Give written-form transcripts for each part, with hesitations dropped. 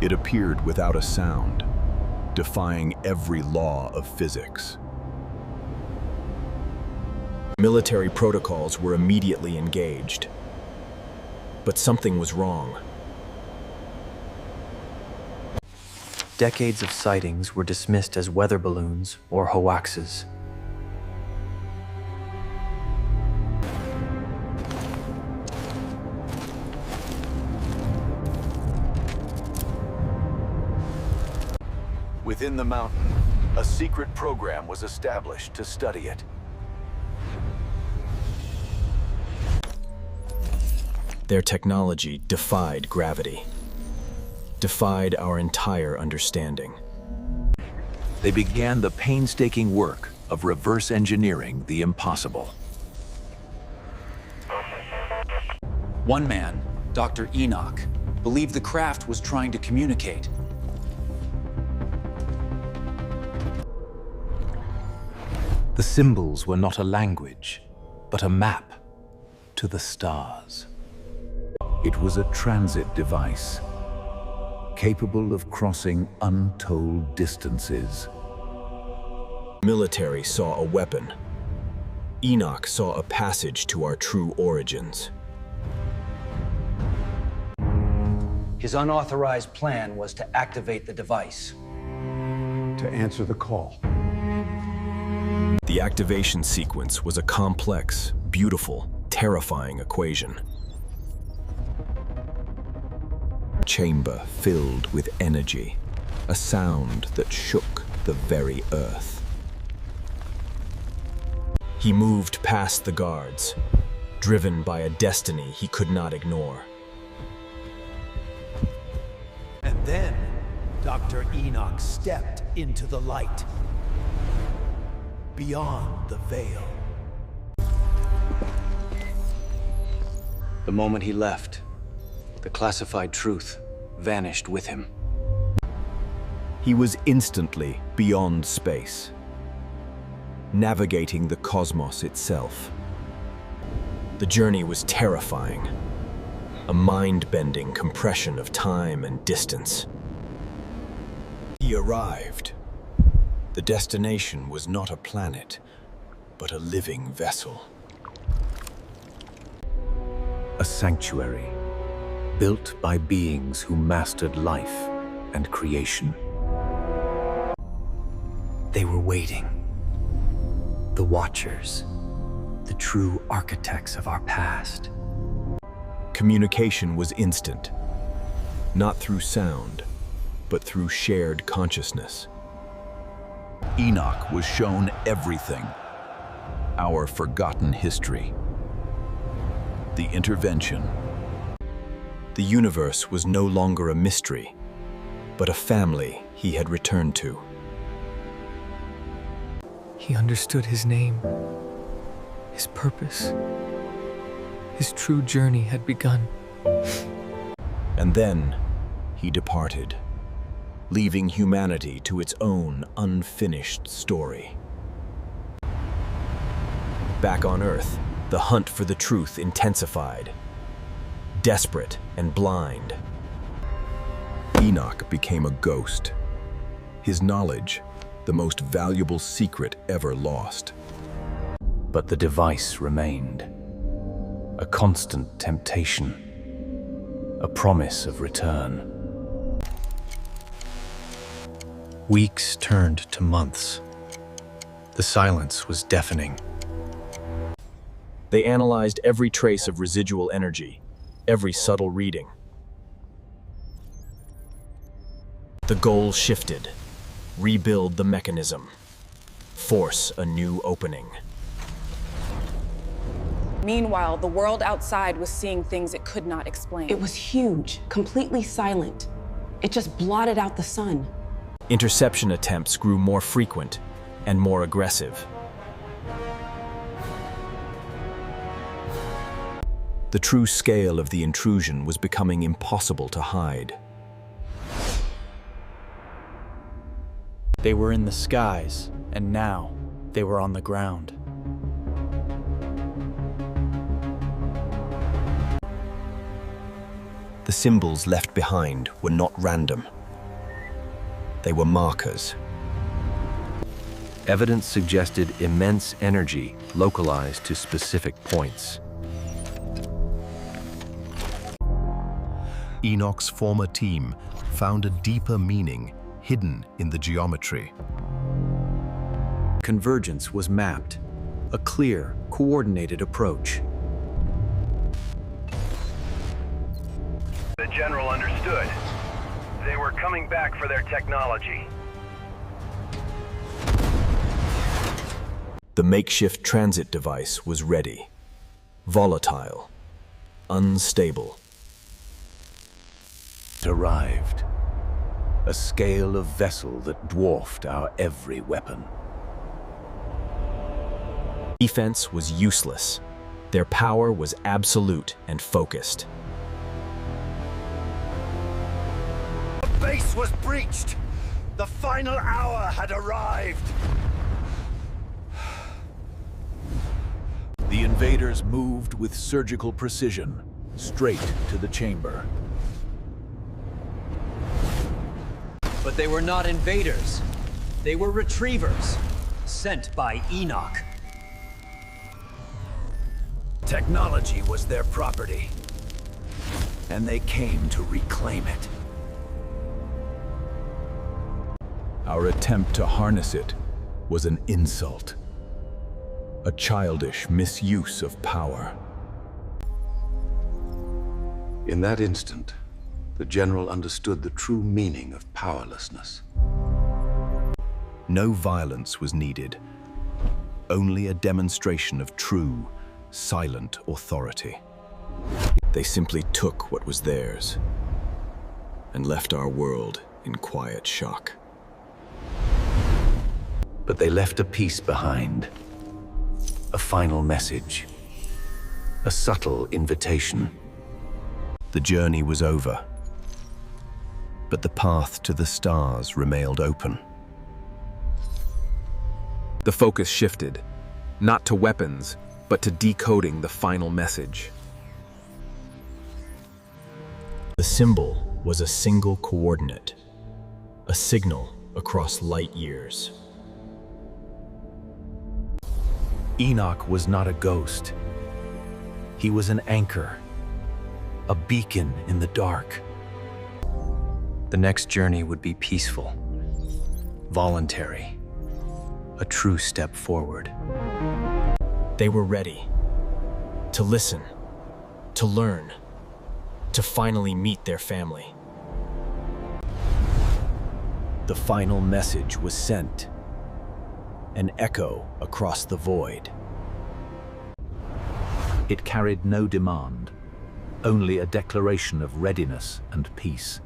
It appeared without a sound, defying every law of physics. Military protocols were immediately engaged. But something was wrong. Decades of sightings were dismissed as weather balloons or hoaxes. Within the mountain, a secret program was established to study it. Their technology defied gravity, defied our entire understanding. They began the painstaking work of reverse engineering the impossible. One man, Dr. Enoch, believed the craft was trying to communicate. The symbols were not a language, but a map to the stars. It was a transit device, capable of crossing untold distances. Military saw a weapon. Enoch saw a passage to our true origins. His unauthorized plan was to activate the device. To answer the call. The activation sequence was a complex, beautiful, terrifying equation. Chamber filled with energy, a sound that shook the very earth. He moved past the guards, driven by a destiny he could not ignore. And then, Dr. Enoch stepped into the light, beyond the veil. The moment he left, the classified truth vanished with him. He was instantly beyond space, navigating the cosmos itself. The journey was terrifying, a mind-bending compression of time and distance. He arrived. The destination was not a planet, but a living vessel. A sanctuary, built by beings who mastered life and creation. They were waiting. The Watchers, the true architects of our past. Communication was instant, not through sound, but through shared consciousness. Enoch was shown everything, our forgotten history. The intervention. The universe was no longer a mystery, but a family he had returned to. He understood his name, his purpose. His true journey had begun. And then he departed, leaving humanity to its own unfinished story. Back on Earth, the hunt for the truth intensified. Desperate and blind, Enoch became a ghost. His knowledge, the most valuable secret ever lost. But the device remained. A constant temptation. A promise of return. Weeks turned to months. The silence was deafening. They analyzed every trace of residual energy, every subtle reading. The goal shifted. Rebuild the mechanism. Force a new opening. Meanwhile, the world outside was seeing things it could not explain. It was huge, completely silent. It just blotted out the sun. Interception attempts grew more frequent and more aggressive. The true scale of the intrusion was becoming impossible to hide. They were in the skies, and now they were on the ground. The The symbols left behind were not random. They were markers. Evidence suggested immense energy localized to specific points. Enoch's former team found a deeper meaning hidden in the geometry. Convergence was mapped, a clear, coordinated approach. The general understood. They were coming back for their technology. The makeshift transit device was ready. Volatile, unstable. It arrived. A scale of vessel that dwarfed our every weapon. Defense was useless. Their power was absolute and focused. The base was breached. The final hour had arrived. The invaders moved with surgical precision, straight to the chamber. But they were not invaders. They were retrievers, sent by Enoch. Technology was their property, and they came to reclaim it. Our attempt to harness it was an insult, a childish misuse of power. In that instant, the general understood the true meaning of powerlessness. No violence was needed, only a demonstration of true, silent authority. They simply took what was theirs and left our world in quiet shock. But they left a piece behind, a final message, a subtle invitation. The journey was over, but the path to the stars remained open. The focus shifted, not to weapons, but to decoding the final message. The symbol was a single coordinate, a signal across light years. Enoch was not a ghost. He was an anchor, a beacon in the dark. The next journey would be peaceful, voluntary, a true step forward. They were ready to listen, to learn, to finally meet their family. The final message was sent, an echo across the void. It carried no demand, only a declaration of readiness and peace.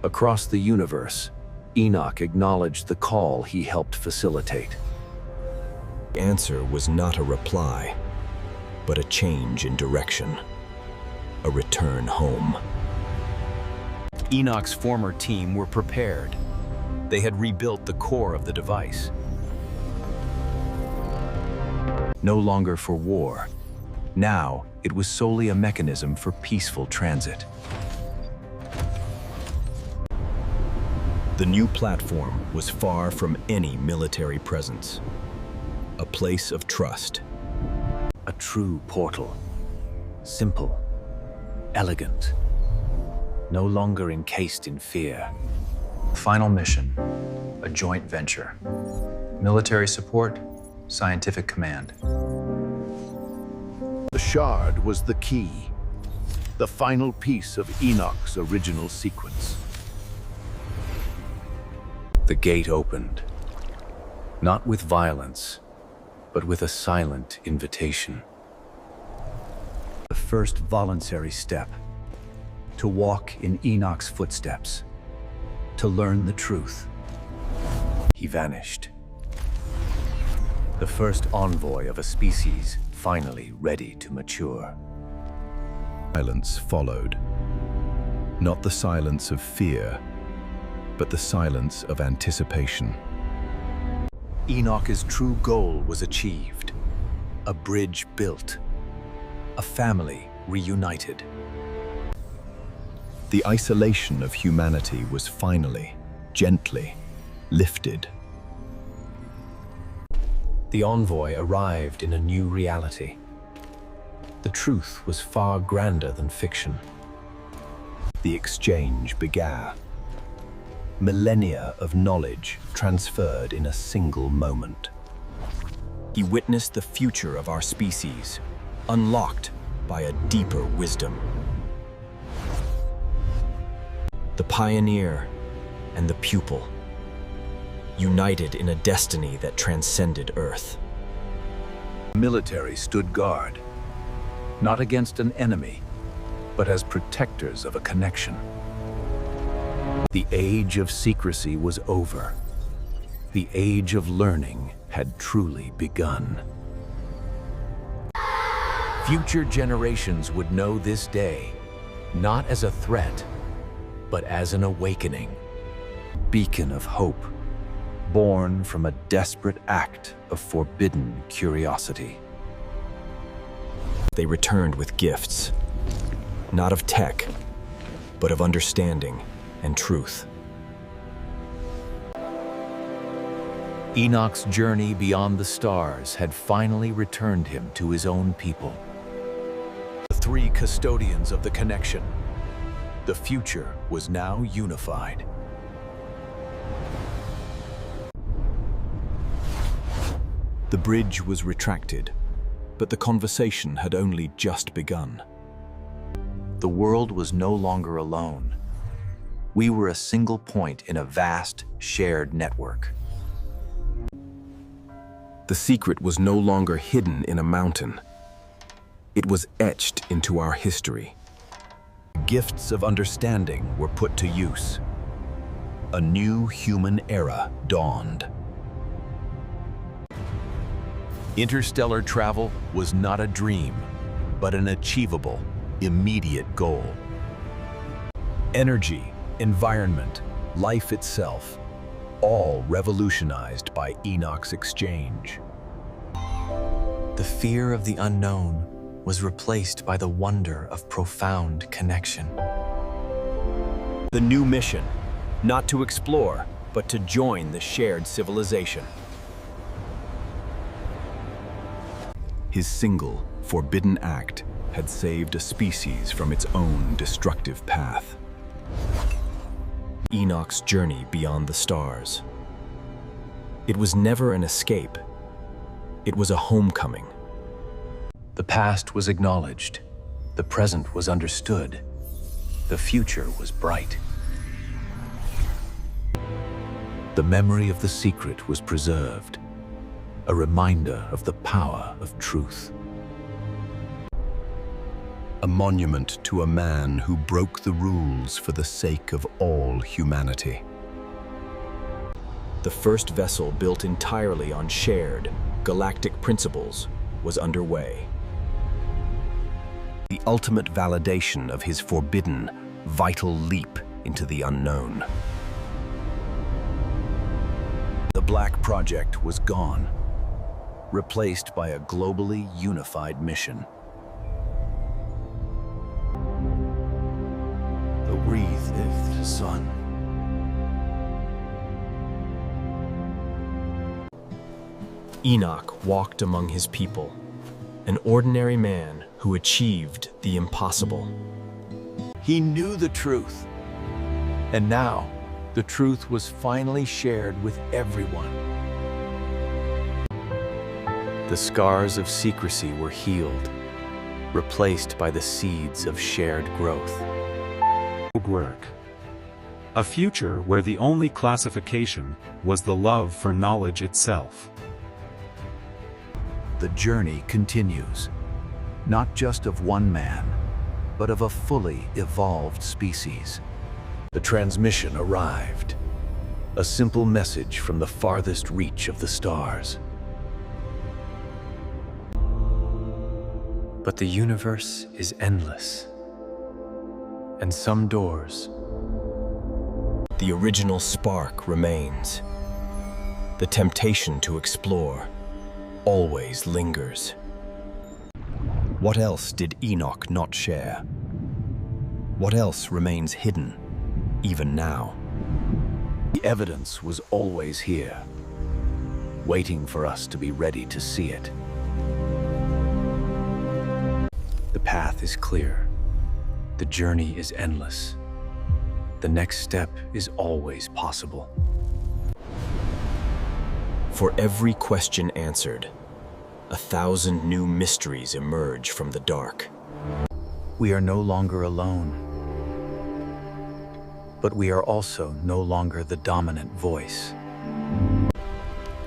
Across the universe, Enoch acknowledged the call he helped facilitate. The answer was not a reply, but a change in direction, a return home. Enoch's former team were prepared. They had rebuilt the core of the device. No longer for war. Now, it was solely a mechanism for peaceful transit. The new platform was far from any military presence. A place of trust. A true portal. Simple, elegant, no longer encased in fear. Final mission, a joint venture. Military support, scientific command. The shard was the key, the final piece of Enoch's original sequence. The gate opened, not with violence, but with a silent invitation. The first voluntary step, to walk in Enoch's footsteps, to learn the truth. He vanished. The first envoy of a species finally ready to mature. Silence followed. Not the silence of fear, but the silence of anticipation. Enoch's true goal was achieved, a bridge built, a family reunited. The isolation of humanity was finally, gently, lifted. The envoy arrived in a new reality. The truth was far grander than fiction. The exchange began. Millennia of knowledge transferred in a single moment. He witnessed the future of our species, unlocked by a deeper wisdom. The pioneer and the pupil, united in a destiny that transcended Earth. The military stood guard, not against an enemy, but as protectors of a connection. The age of secrecy was over. The age of learning had truly begun. Future generations would know this day, not as a threat, but as an awakening. Beacon of hope, born from a desperate act of forbidden curiosity. They returned with gifts, not of tech, but of understanding and truth. Enoch's journey beyond the stars had finally returned him to his own people. The three custodians of the connection. The future was now unified. The bridge was retracted, but the conversation had only just begun. The world was no longer alone. We were a single point in a vast, shared network. The secret was no longer hidden in a mountain. It was etched into our history. Gifts of understanding were put to use. A new human era dawned. Interstellar travel was not a dream, but an achievable, immediate goal. Energy, environment, life itself, all revolutionized by Enoch's exchange. The fear of the unknown was replaced by the wonder of profound connection. The new mission, not to explore, but to join the shared civilization. His single, forbidden act had saved a species from its own destructive path. Enoch's journey beyond the stars. It was never an escape. It was a homecoming. The past was acknowledged. The present was understood. The future was bright. The memory of the secret was preserved, a reminder of the power of truth. A monument to a man who broke the rules for the sake of all humanity. The first vessel built entirely on shared, galactic principles was underway. The ultimate validation of his forbidden, vital leap into the unknown. The Black Project was gone, replaced by a globally unified mission. The wreathed sun. Enoch walked among his people, an ordinary man who achieved the impossible. He knew the truth, and now the truth was finally shared with everyone. The scars of secrecy were healed, replaced by the seeds of shared growth. Work. A future where the only classification was the love for knowledge itself. The journey continues, not just of one man, but of a fully evolved species. The transmission arrived, a simple message from the farthest reach of the stars. But the universe is endless, and some doors. The original spark remains. The temptation to explore always lingers. What else did Enoch not share? What else remains hidden, even now? The evidence was always here, waiting for us to be ready to see it. The path is clear. The journey is endless. The next step is always possible. For every question answered, 1,000 new mysteries emerge from the dark. We are no longer alone, but we are also no longer the dominant voice.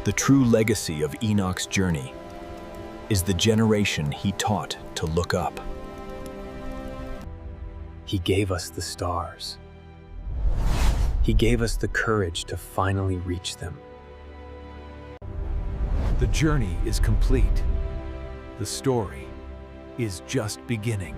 The true legacy of Enoch's journey is the generation he taught to look up. He gave us the stars. He gave us the courage to finally reach them. The journey is complete. The story is just beginning.